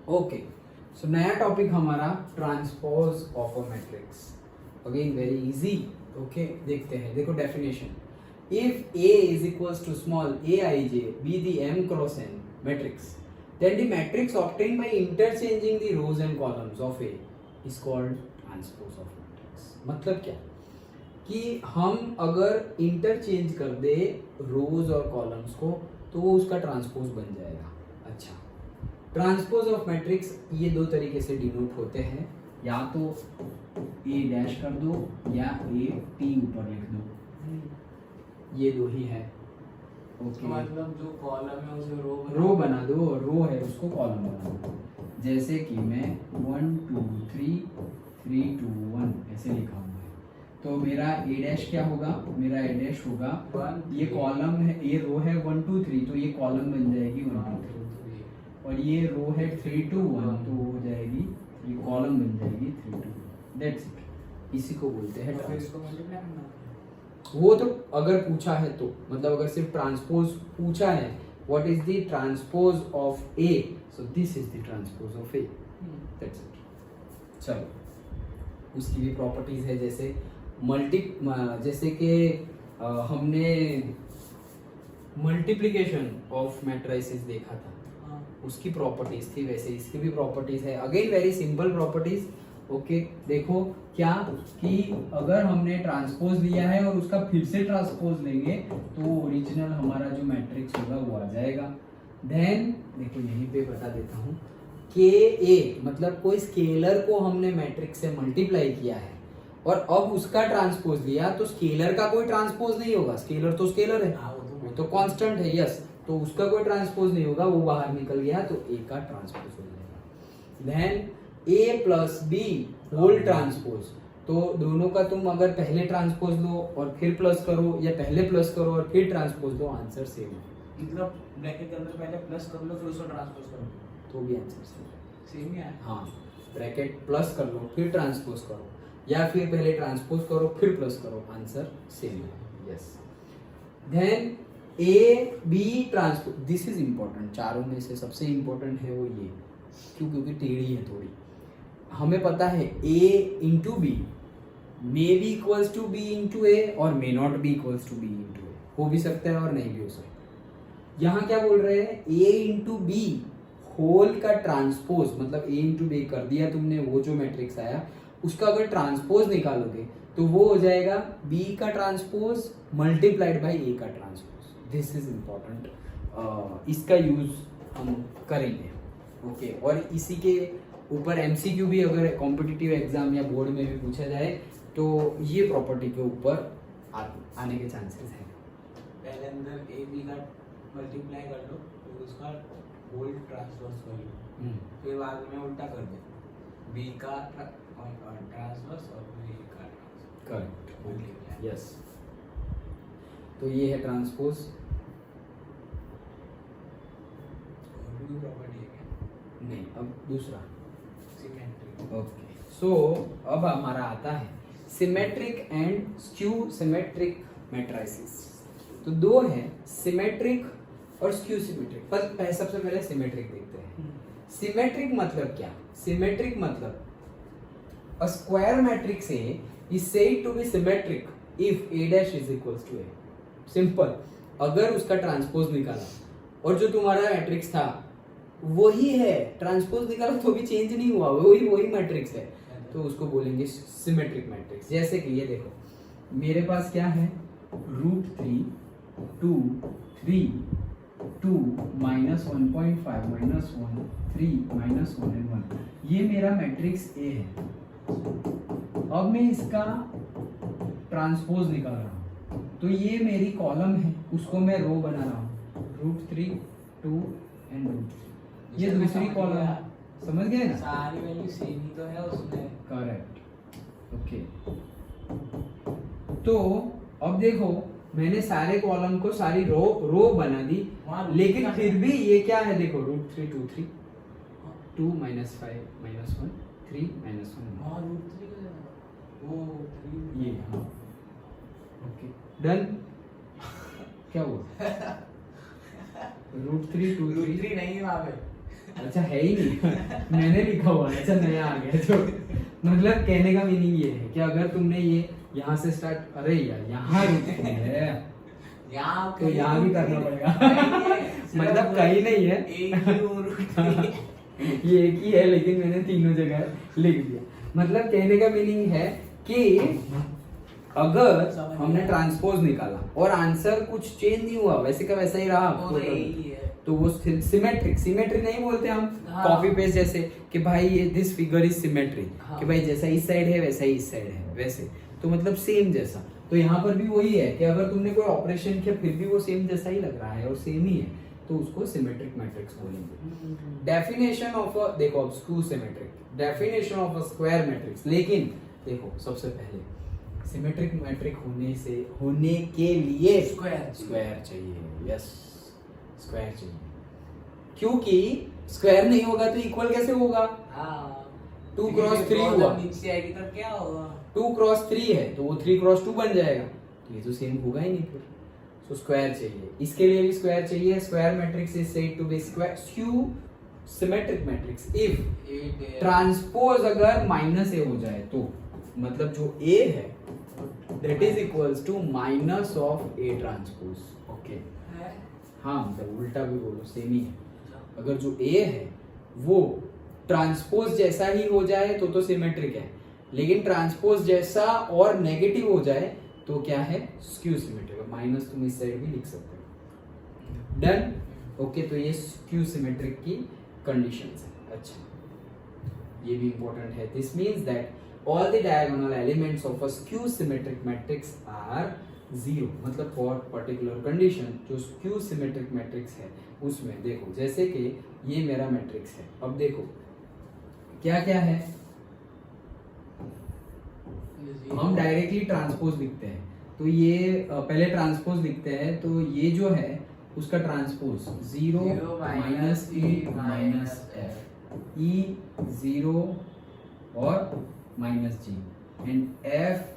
Okay, सो नया topic हमारा transpose of a matrix. Again very easy. Okay, देखते हैं। देखो definition, if A is equals to small aij be the m cross n matrix, then the matrix obtained by interchanging the rows and columns of A is called transpose of matrix। मतलब क्या कि हम अगर interchange कर दे रोज और columns को तो वो उसका ट्रांसपोज बन जाएगा। अच्छा, ट्रांसपोज ऑफ मैट्रिक्स ये दो तरीके से डिनोट होते हैं, या तो ए डैश कर दो या ए टी ऊपर लिख दो, ये दो ही है। ओके, मतलब जो कॉलम है उसे रो बना दो, और रो है उसको कॉलम बना दो। जैसे कि मैं 1 2 3 3 2 1 ऐसे लिखा हुआ है, तो मेरा ए डैश क्या होगा? मेरा ए डैश होगा, ये कॉलम है, ये रो है 1 2 3, तो ये कॉलम बन जाएगी 1 2 3, और ये रो है 3 2 1, तो वो हो जाएगी, ये कॉलम बन जाएगी 3 2 1। दैट्स इट, इसी को बोलते हैं ट्रांसपोज। वो तो अगर पूछा है तो, मतलब अगर सिर्फ ट्रांसपोज पूछा है, what is the transpose of A, so this is the transpose of A. That's it. चलो, उसकी भी प्रॉपर्टीज है, जैसे जैसे कि हमने मल्टीप्लिकेशन ऑफ मैट्रिसेस देखा था, उसकी प्रॉपर्टीज थी, वैसे इसकी भी प्रॉपर्टीज है। Again very simple properties. Okay, देखो क्या कि अगर हमने ट्रांसपोज लिया है और उसका फिर से ट्रांसपोज लेंगे तो ओरिजिनल हमारा जो मैट्रिक्स होगा वो आ जाएगा। देन देखो यहीं पे बता देता हूँ, के ए मतलब कोई स्केलर को हमने मैट्रिक्स से मल्टीप्लाई किया है और अब उसका ट्रांसपोज लिया, तो स्केलर का कोई ट्रांसपोज नहीं होगा। स्केलर तो स्केलर है, वो तो कांस्टेंट है, यस, तो उसका कोई ट्रांसपोज नहीं होगा, वो बाहर निकल गया, तो ए का ट्रांसपोज हो जाएगा। देन ए प्लस बी होल ट्रांसपोज, तो दोनों का तुम अगर पहले ट्रांसपोज लो और फिर प्लस करो, या पहले प्लस करो और फिर ट्रांसपोज लो, आंसर सेम है। मतलब ब्रैकेट के अंदर पहले प्लस कर लो फिर उसको ट्रांसपोज करो, तो भी आंसर सेम ही है। हाँ, ब्रैकेट प्लस कर लो फिर ट्रांसपोज करो, या फिर पहले ट्रांसपोज करो फिर प्लस करो, आंसर सेम है। Yes, then A B transpose, this is important, चारों में से सबसे इंपॉर्टेंट है वो ये, क्यों? क्योंकि टेढ़ी है थोड़ी। हमें पता है a into B may be equals to b into A, और may not be equals to b into A, हो भी सकता है और नहीं भी हो सकता। यहाँ क्या बोल रहे हैं? a इंटू बी होल का ट्रांसपोज, मतलब a इंटू बी कर दिया तुमने, वो जो मैट्रिक्स आया उसका अगर ट्रांसपोज निकालोगे तो वो हो जाएगा b का ट्रांसपोज मल्टीप्लाइड बाई a का ट्रांसपोज। दिस इज इम्पॉर्टेंट, इसका यूज हम करेंगे। ओके, और इसी के ऊपर एमसीक्यू भी अगर कॉम्पिटिटिव एग्जाम या बोर्ड में भी पूछा जाए तो ये प्रॉपर्टी के ऊपर आने के चांसेस हैं। पहले अंदर ए बी का मल्टीप्लाई कर लो, फिर उसका होल ट्रांसवर्स कर लो, फिर बाद में उल्टा कर दो, बी का ट्रांसवर्स और फिर ए का ट्रांसवर्स। Correct, yes. तो ये है ट्रांसपोज। और भी प्रॉपर्टी है क्या? नहीं, अब दूसरा सिमेट्रिक। ओके, सो अब हमारा आता है symmetric and skew symmetric matrices. तो दो है, सिमेट्रिक और स्क्यू सिमेट्रिक। पर सबसे पहले सिमेट्रिक देखते हैं। सिमेट्रिक मतलब क्या? सिमेट्रिक मतलब a square matrix A is said to be symmetric if A dash is equals to A। Simple, अगर उसका ट्रांसपोज निकाला और जो तुम्हारा मैट्रिक्स था वही है, ट्रांसपोज निकाला तो भी चेंज नहीं हुआ, वही मैट्रिक्स है, तो उसको बोलेंगे सिमेट्रिक मैट्रिक्स। जैसे कि ये देखो, मेरे पास क्या है, √3 2 3 2 -1.5 -1 3 -1 and 1, ये मेरा मैट्रिक्स ए है। अब मैं इसका ट्रांसपोज निकाल रहा हूँ, तो ये मेरी कॉलम है, उसको मैं रो बना रहा हूँ, √3 2 and √3, ये दूसरी कॉलम है। समझ गए ना? सारी वैल्यू सेम ही तो है उसमें। Correct, okay. तो अब देखो, मैंने सारे कॉलम को सारी रो बना दी, लेकिन फिर भी ये क्या है, देखो √3 2 3 2 -5 -1 3 -1। हाँ, √3 का वो 3 ये, हाँ, ओके, डन। क्या हुआ? √3 2 3 √3 नहीं है वहाँ पे, अच्छा है ही नहीं मैंने लिखा हुआ है, अच्छा नया आ गया जो मतलब कहने का मीनिंग ये है कि अगर तुमने ये यहाँ से स्टार्ट, अरे यार यहाँ रुकती है यहाँ तो यहाँ भी करना पड़ेगा मतलब कहीं नहीं है एक ही और रुकती ये एक ही है लेकिन मैंने तीनों जगह लिख दिया। मतलब कहने का मीनिंग है कि अगर हमने ट्रांसपोज निकाला और आंसर कुछ चेंज नहीं हुआ, वैसे का वैसा ही रहा, वो यही है। तो वो सिमेट्रिक, सिमेट्रिक नहीं बोलते हम हाँ। कॉपी पेस्ट जैसे कि भाई ये दिस फिगर इज सिमेट्रिक, हाँ। कि भाई जैसा इस साइड है वैसा ही इस साइड है, वैसे तो मतलब सेम जैसा। तो यहाँ पर भी वही है कि अगर तुमने कोई ऑपरेशन किया फिर भी वो सेम जैसा ही लग रहा है और सेम ही है, तो उसको सिमेट्रिक मैट्रिक्स बोलेंगे। डेफिनेशन ऑफ अ, देखो अब skew symmetric, definition of a square matrix. लेकिन देखो सबसे पहले सिमेट्रिक मैट्रिक होने के लिए स्क्वायर चाहिए, यस स्क्वायर चाहिए, क्योंकि स्क्वायर नहीं होगा तो इक्वल कैसे होगा? हाँ 2 क्रॉस 3 हुआ, नीचे आएगी तो क्या होगा? 2 क्रॉस 3 है तो वो 3 क्रॉस 2 बन जाएगा, तो ये तो सेम होगा ही नहीं फिर। सो स्क्वायर चाहिए, इसके लिए भी स्क्वायर चाहिए। Square matrix is said to be square skew symmetric matrix if transpose अगर माइनस ए हो जाए तो, मतलब जो ए है that is equals to minus of A transpose. Okay हाँ मतलब उल्टा भी बोलो सेम ही है। अगर जो ए है वो ट्रांसपोज जैसा ही हो जाए तो सिमेट्रिक है, लेकिन ट्रांसपोज जैसा और नेगेटिव हो जाए तो क्या है? Skew symmetric. माइनस तुम इस साइड भी लिख सकते हो। डन। ओके तो ये स्क्यू सिमेट्रिक की कंडीशंस है। अच्छा ये भी इंपॉर्टेंट है। This means that all the diagonal elements of a skew symmetric matrix are zero, मतलब for particular condition जो skew symmetric matrix है उसमें देखो, जैसे कि ये मेरा मैट्रिक्स है, अब देखो क्या क्या है, हम डायरेक्टली ट्रांसपोज लिखते हैं तो ये पहले ट्रांसपोज लिखते हैं, तो ये जो है उसका transpose 0 minus E minus F, E 0 और minus G and F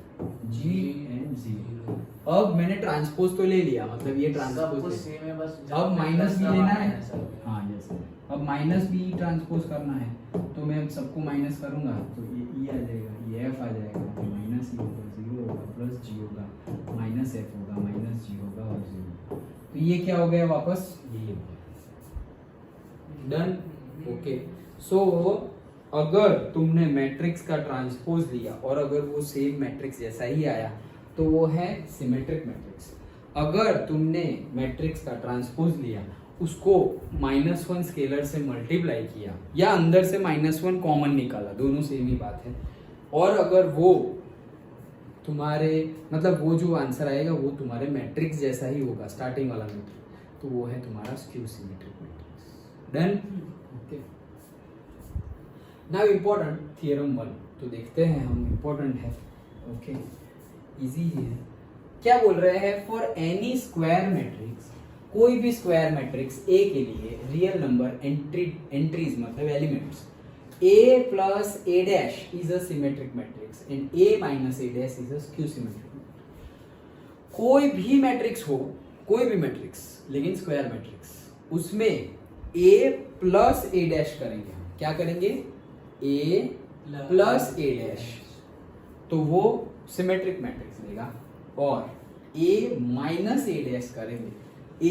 G and G. अब मैंने ट्रांसपोज तो ले लिया, मतलब ये ट्रांसपोज सेम है, बस अब माइनस भी लेना है। हाँ यस, अब माइनस भी ट्रांसपोज करना है तो मैं सबको माइनस करूंगा तो ये ई आ जाएगा, ये एफ आ जाएगा, तो माइनस ई होगा, 0 होगा, प्लस जी होगा, माइनस एफ होगा, माइनस जी होगा और 0। तो ये क्या हो गया वापस, ये हो गया। डन। ओके सो अगर तुमने मैट्रिक्स का ट्रांसपोज लिया और अगर वो सेम मैट्रिक्स जैसा ही आया तो वो है सिमेट्रिक मैट्रिक्स। अगर तुमने मैट्रिक्स का ट्रांसपोज लिया, उसको -1 स्केलर से मल्टीप्लाई किया या अंदर से -1 कॉमन निकाला, दोनों सेम ही बात है, और अगर वो तुम्हारे मतलब वो जो आंसर आएगा वो तुम्हारे मैट्रिक्स जैसा ही होगा, स्टार्टिंग वाला मैट्रिक्स, तो वो है तुम्हारा skew symmetric matrix. Done. Okay now important theorem 1 तो देखते हैं हम, इम्पोर्टेंट है। ओके इजी ही है। क्या बोल रहे हैं? फॉर एनी स्क्वायर मैट्रिक्स, कोई भी स्क्वायर मैट्रिक्स ए के लिए रियल नंबर एंट्रीज मतलब elements a plus a dash is a symmetric matrix and a minus a dash is a skew symmetric matrix। कोई भी मैट्रिक्स हो, कोई भी मैट्रिक्स, लेकिन स्क्वायर मैट्रिक्स, उसमें a plus a dash करेंगे हम, क्या करेंगे? a plus a dash, तो वो सिमेट्रिक मैट्रिक्स लेगा, और a minus a dash करेंगे,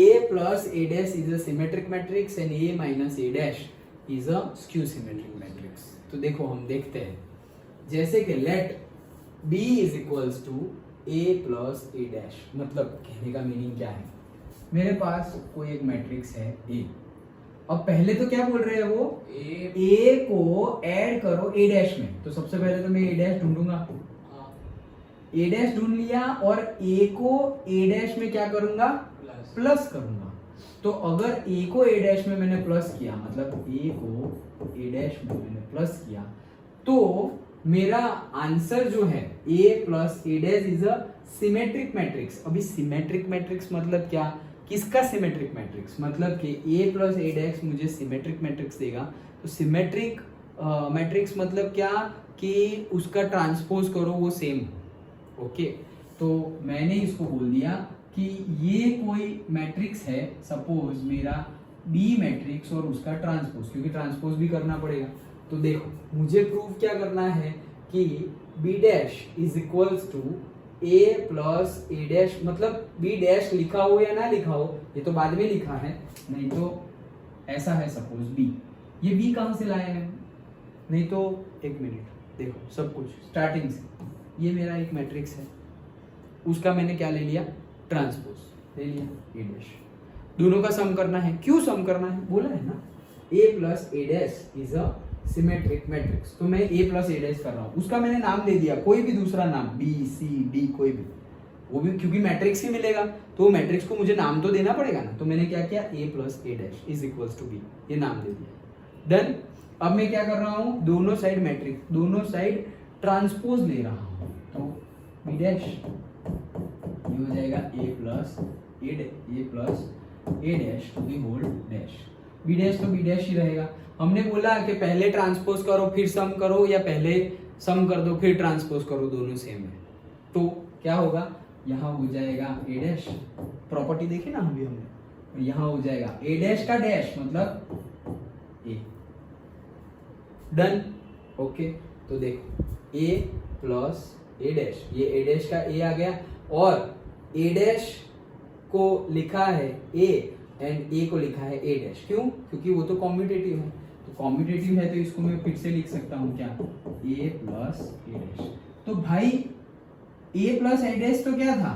a plus a dash is a symmetric matrix and a minus a dash is a skew symmetric matrix। तो देखो हम देखते हैं, जैसे कि let b is equals to a plus a dash, मतलब कहने का मीनिंग क्या है? मेरे पास कोई एक मैट्रिक्स है a, अब पहले तो क्या बोल रहे हैं वो, a को ऐड करो a डैश में, तो सबसे पहले तो मैं a डैश ढूंढूंगा, a डैश ढूंढ लिया, और a को a डैश में क्या करूंगा? प्लस करूंगा। तो अगर a को a डैश में मैंने प्लस किया, मतलब a को a डैश में मैंने प्लस किया, तो मेरा आंसर जो है a plus a dash is a symmetric matrix. अभी सिमेट्रिक मैट्रिक्स मतलब क्या? किसका सिमेट्रिक मैट्रिक्स? मतलब कि a प्लस a डैश मुझे सिमेट्रिक मैट्रिक्स देगा। तो सिमेट्रिक मैट्रिक्स मतलब क्या? कि उसका ट्रांसपोज करो वो सेम। ओके तो मैंने इसको बोल दिया कि ये कोई मैट्रिक्स है, सपोज मेरा बी मैट्रिक्स और उसका ट्रांसपोज, क्योंकि ट्रांसपोज भी करना पड़ेगा। तो देखो मुझे प्रूव क्या करना है कि B dash is equals to A plus A dash, मतलब बी डैश लिखा हो या ना लिखा हो, ये तो बाद में लिखा है, नहीं तो ऐसा है सपोज बी, ये बी कहाँ से लाए हैं, नहीं तो एक मिनट देखो सब कुछ स्टार्टिंग से, ये मेरा एक मैट्रिक्स है, उसका मैंने क्या ले लिया, ट्रांसपोज ले लिया ए डैश, दोनों का सम करना है। क्यों सम करना है, बोला है ना, A plus A dash is a symmetric matrix, तो मैं ए प्लस ए डैश कर रहा हूँ, उसका मैंने नाम दे दिया, कोई भी दूसरा नाम, बी सी डी कोई भी, वो भी क्योंकि मैट्रिक्स ही मिलेगा तो मैट्रिक्स को मुझे नाम तो देना पड़ेगा ना, तो मैंने क्या किया, A plus A dash is equals to B, ये नाम दे दिया। डन। अब मैं क्या कर रहा हूँ, दोनों साइड मैट्रिक्स, दोनों साइड ट्रांसपोज ले रहा हूँ, तो बी डैश ये हो जाएगा A plus A dash to the whole dash, B dash तो बी डैश ही रहेगा। हमने बोला कि पहले ट्रांसपोज करो फिर सम करो, या पहले सम कर दो फिर ट्रांसपोज करो, दोनों सेम है, तो क्या होगा, यहाँ हो जाएगा ए डैश, प्रॉपर्टी देखी ना अभी हमने, यहाँ हो जाएगा ए डैश का डैश मतलब ए। डन। ओके, तो देखो ए प्लस ए डैश, ये ए डैश का ए आ गया, और ए डैश को लिखा है ए एंड ए को लिखा है ए डैश, क्यों, क्योंकि वो तो कॉम्यूटेटिव है, तो कॉम्यूटेटिव है तो इसको मैं फिर से लिख सकता हूँ क्या, ए प्लस ए डैश। तो भाई ए प्लस ए डैश तो क्या था,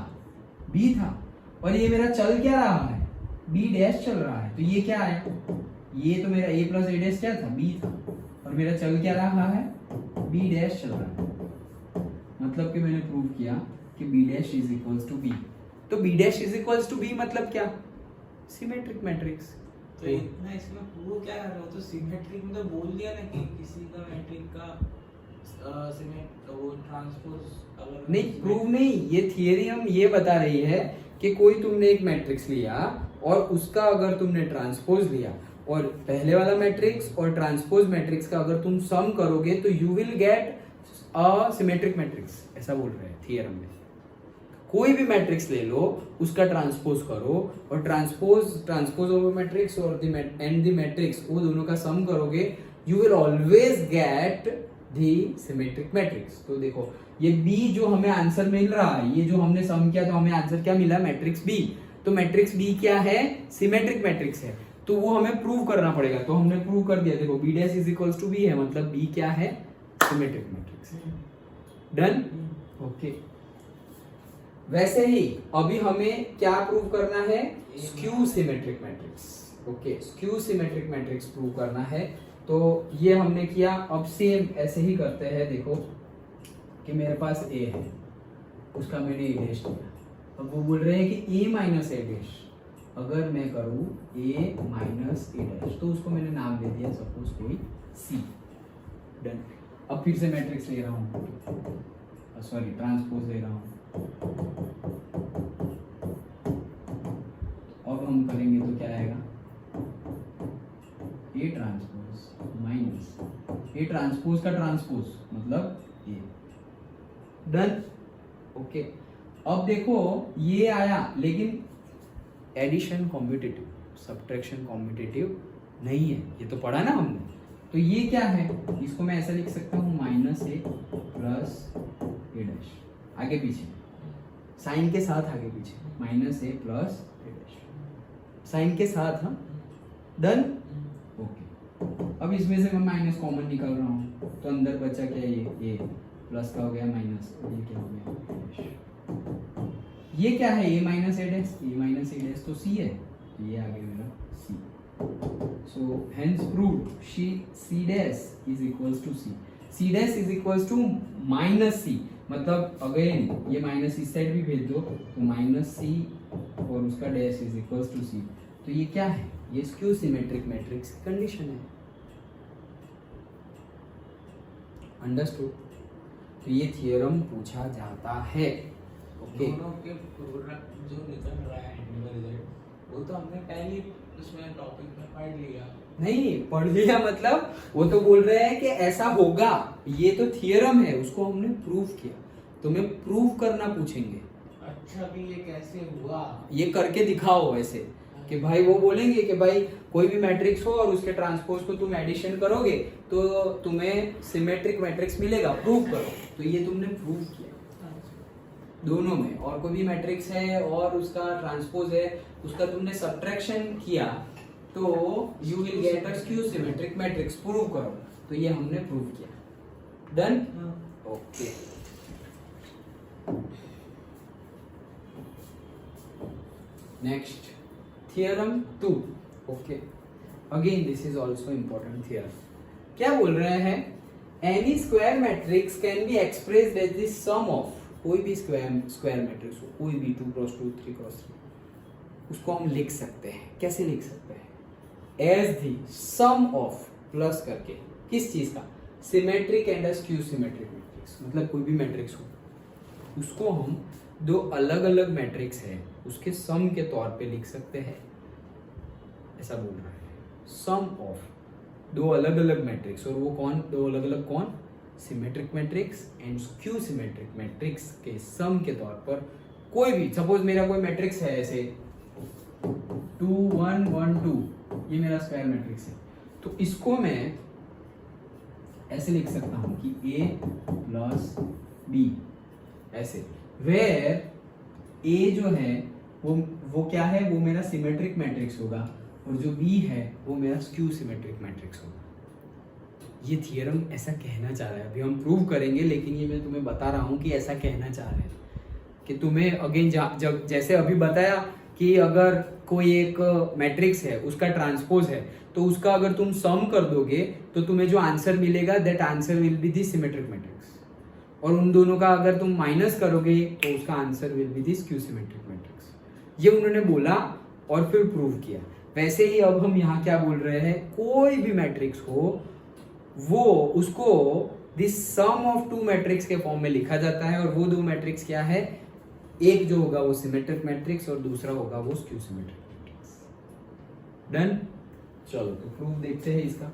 बी था, और ये मेरा चल क्या रहा है, बी डैश चल रहा है, तो ये क्या आया, ये तो मेरा ए प्लस ए डैश क्या था, बी था, और मेरा चल क्या रहा है, बी डैश चल रहा है, मतलब कि मैंने प्रूव किया कि B dash is equals to B. तो B dash is equals to B मतलब क्या, सिमेट्रिक मैट्रिक्स। तो इतना इसमें प्रूव क्या कर रहे हो, तो सिमेट्रिक में तो बोल दिया ना कि किसी का मैट्रिक का वो ट्रांसपोज अलग नहीं, प्रूव नहीं, ये थियरी हम ये बता रही है कि कोई तुमने एक मैट्रिक्स लिया और उसका अगर तुमने ट्रांसपोज लिया, और पहले वाला मैट्रिक्स और ट्रांसपोज मैट्रिक्स का अगर तुम सम करोगे तो you will get a symmetric matrix, ऐसा बोल रहे हैं थियरम में। कोई भी मैट्रिक्स ले लो, उसका ट्रांसपोज करो, और ट्रांसपोज ओवर मैट्रिक्स और द मैट्रिक्स, वो दोनों का सम करोगे, you will always get the symmetric matrix. तो देखो ये बी जो हमें आंसर मिल रहा है, ये जो हमने सम किया तो हमें आंसर क्या मिला, मैट्रिक्स बी। तो मैट्रिक्स बी क्या है, सिमेट्रिक मैट्रिक्स है, तो वो हमें प्रूव करना पड़ेगा, तो हमने प्रूव कर दिया। देखो B dash is equals to B है, मतलब बी क्या है, सिमेट्रिक मैट्रिक्स। डन। ओके, वैसे ही अभी हमें क्या प्रूव करना है, skew symmetric matrix. Okay, skew symmetric matrix prove करना है, तो ये हमने किया। अब सेम ऐसे ही करते हैं। देखो कि मेरे पास ए है, उसका मैंने ए डैश लिया, अब वो बोल रहे हैं कि ए माइनस ए डैश अगर मैं करूं ए माइनस ए डैश, तो उसको मैंने नाम दे दिया सपोज कोई सी। डन। अब फिर से मैट्रिक्स ले रहा हूँ, सॉरी ट्रांसपोज ले रहा हूँ, अब हम करेंगे तो क्या आएगा, A transpose minus A transpose का ट्रांसपोज मतलब ए। डन। ओके, अब देखो ये आया, लेकिन एडिशन कॉम्यूटेटिव, सब्ट्रैक्शन कॉम्यूटेटिव नहीं है, ये तो पढ़ा ना हमने। तो ये क्या है, इसको मैं ऐसा लिख सकता हूँ minus A plus A dash, आगे पीछे साइन के साथ, आगे पीछे minus A plus A dash sign के साथ। हाँ, डन। ओके, अब इसमें से मैं माइनस कॉमन निकाल रहा हूँ, तो अंदर बचा क्या, ये ए प्लस का हो गया माइनस, और ये क्या हो गया डैश। ये क्या है, A minus A dash, A minus A dash तो सी है, तो ये आ गया मेरा C. So hence proved C dash is equals to C, C dash is equals to minus C, मतलब अगेन ये माइनस इस साइड भी भेज दो, तो माइनस सी और उसका डैश इज इक्वल्स टू सी। तो ये क्या है, ये स्क्यू सिमेट्रिक मैट्रिक्स की कंडीशन है। अंडरस्टूड। तो ये थियरम पूछा जाता है। ओके, दोनों के प्रोडक्ट जो निकल रहा है रिजल्ट, वो तो हमने पहले उसमें टॉपिक में पढ़ लिया। नहीं पढ़ लिया, मतलब वो तो बोल रहे हैं कि ऐसा होगा, ये तो थियरम है, उसको हमने प्रूव किया, तुम्हें प्रूव करना पूछेंगे। अच्छा, भी ये कैसे हुआ, ये करके दिखाओ ऐसे कि भाई वो बोलेंगे कि भाई कोई भी मैट्रिक्स हो और उसके ट्रांसपोज को तुम एडिशन करोगे तो तुम्हें सिमेट्रिक मैट्रिक्स मिलेगा, प्रूव करो। तो ये तुमने प्रूव किया दोनों में, और कोई भी मैट्रिक्स है और उसका ट्रांसपोज है, उसका तुमने सब्ट्रैक्शन किया तो you will get a skew symmetric matrix, prove करो। तो ये हमने प्रूव किया। Done? Okay. Next theorem 2। Okay, again this is also important theorem. क्या बोल रहे हैं? Any square matrix can be expressed as the sum of, कोई भी स्क्वायर मैट्रिक्स हो, कोई भी 2x2 3x3, उसको हम लिख सकते हैं। कैसे लिख सकते हैं? As the sum of, plus करके, किस चीज का? Symmetric and a skew symmetric matrix. मतलब कोई भी मैट्रिक्स हो उसको हम दो अलग अलग मैट्रिक्स है उसके सम के तौर पे लिख सकते हैं, ऐसा बोल रहा है। सम ऑफ दो अलग अलग मैट्रिक्स, और वो कौन? दो अलग अलग कौन? Symmetric matrix and skew symmetric matrix के सम के तौर पर कोई भी, सपोज मेरा कोई मैट्रिक्स है ऐसे 2 1 1 2, ये मेरा स्क्वायर मैट्रिक्स है, तो इसको मैं ऐसे लिख सकता हूं कि A प्लस B, ऐसे, वेयर A जो है वो क्या है? वो मेरा सिमेट्रिक मैट्रिक्स होगा, और जो B है वो मेरा स्क्यू सिमेट्रिक मैट्रिक्स होगा। ये थियरम ऐसा कहना चाह रहा है, अभी हम प्रूव करेंगे, लेकिन ये मैं तुम्हें बता रहा हूं कि ऐसा कहना चाह रहे हैं कि तुम्हें अगेन जब जैसे अभी बताया कि अगर कोई एक मैट्रिक्स है उसका ट्रांसपोज है तो उसका अगर तुम सम कर दोगे तो तुम्हें जो आंसर मिलेगा that answer will be the symmetric matrix, और उन दोनों का अगर तुम माइनस करोगे तो उसका answer will be the skew symmetric matrix. ये उन्होंने बोला और फिर प्रूव किया। वैसे ही अब हम यहाँ क्या बोल रहे हैं? कोई भी मैट्रिक्स हो वो उसको this sum of two matrix के फॉर्म में लिखा जाता है, और वो दो मैट्रिक्स क्या है? एक जो होगा वो सिमेट्रिक मैट्रिक्स और दूसरा होगा वो स्क्यू सिमेट्रिक मैट्रिक्स। डन? चलो तो प्रूफ देखते हैं इसका।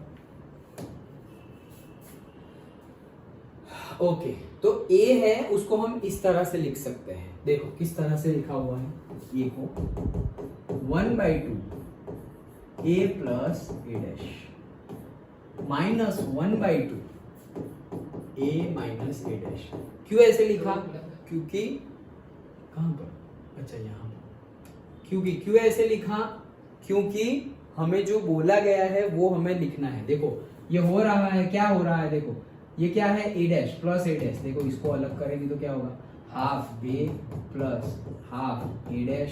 ओके, तो A है उसको हम इस तरह से लिख सकते हैं। देखो किस तरह से लिखा हुआ है A को, 1/2 A plus A dash minus 1/2 A minus A dash. क्यों ऐसे लिखा? क्योंकि कहां पर? अच्छा यहाँ पर। क्यों ऐसे लिखा? क्योंकि हमें जो बोला गया है वो हमें लिखना है। देखो ये हो रहा है, क्या हो रहा है? देखो ये क्या है? A dash plus A dash. देखो इसको अलग करेंगे तो क्या होगा? Half A plus half A dash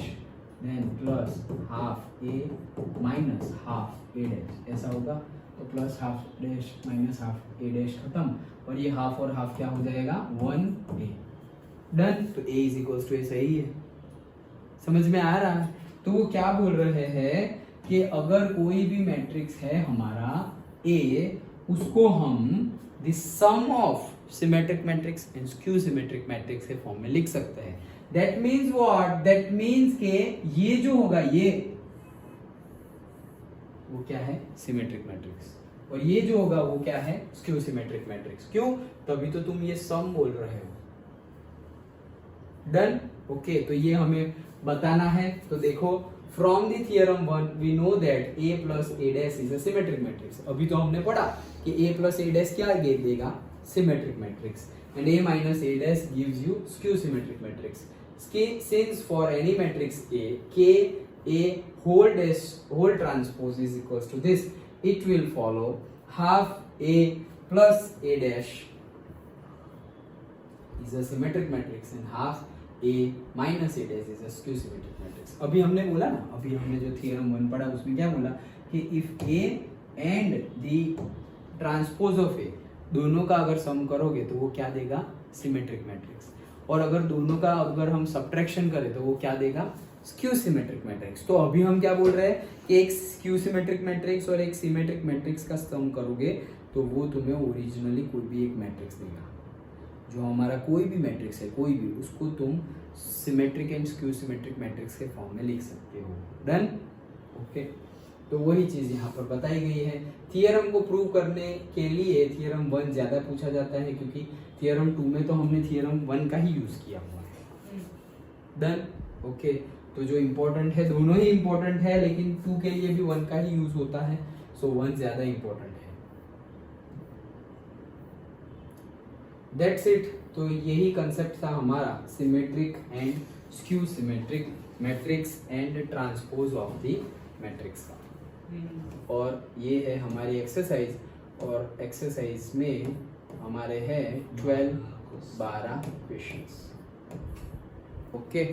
then plus half A minus half A dash, ऐसा होगा। तो plus half dash minus half A dash खत्म, और ये हाफ और हाफ क्या हो जाएगा? 1A। डन? तो A is equal to A सही है, समझ में आ रहा है? तो वो क्या बोल रहे हैं कि अगर कोई भी मैट्रिक्स है हमारा A, उसको हम the sum of symmetric matrix and skew symmetric matrix के फॉर्म में लिख सकते हैं। That means what? That means के ये जो होगा ये वो क्या है? सिमेट्रिक मैट्रिक्स, और ये जो होगा वो क्या है? Skew symmetric matrix. क्यों? तभी तो तुम ये सम बोल रहे हो। डन? ओके, तो ये हमें बताना है। तो देखो from the theorem 1 we know that A plus A dash is a symmetric matrix. अभी तो हमने पढ़ा कि A प्लस A डैश क्या देगा? Symmetric matrix, and A minus A dash gives you skew symmetric matrix. Since for any matrix A, K A whole transpose is equals to this, it will follow half A plus A dash is a symmetric matrix and half A minus A dash is a skew symmetric matrix. अभी हमने बोला ना, अभी हमने जो theorem 1 पढ़ा उसमें क्या बोला कि if A and the transpose of A दोनों का अगर सम करोगे तो वो क्या देगा? सिमेट्रिक मैट्रिक्स, और अगर दोनों का अगर हम सब्ट्रैक्शन करें तो वो क्या देगा? Skew symmetric matrix. तो अभी हम क्या बोल रहे हैं कि एक स्क्यू सिमेट्रिक मैट्रिक्स और एक सिमेट्रिक मैट्रिक्स का सम करोगे तो वो तुम्हें ओरिजिनली कोई भी एक मैट्रिक्स देगा। जो हमारा कोई भी मैट्रिक्स है, कोई भी, उसको तुम symmetric and skew symmetric matrix के फॉर्म में लिख सकते हो। डन? ओके, तो वही चीज यहाँ पर बताई गई है। थियरम को प्रूव करने के लिए थियरम 1 ज्यादा पूछा जाता है, क्योंकि थियरम 2 में तो हमने थियरम 1 का ही यूज किया हुआ है। डन? ओके, तो जो इम्पोर्टेंट है दोनों ही इम्पोर्टेंट है, लेकिन 2 के लिए भी 1 का ही यूज होता है, सो 1 ज्यादा इम्पोर्टेंट है। That's it. तो यही कंसेप्ट था हमारा symmetric and skew symmetric matrix and transpose of the matrix का। और ये है हमारी एक्सरसाइज, और एक्सरसाइज में हमारे हैं 12 क्वेश्चंस। ओके।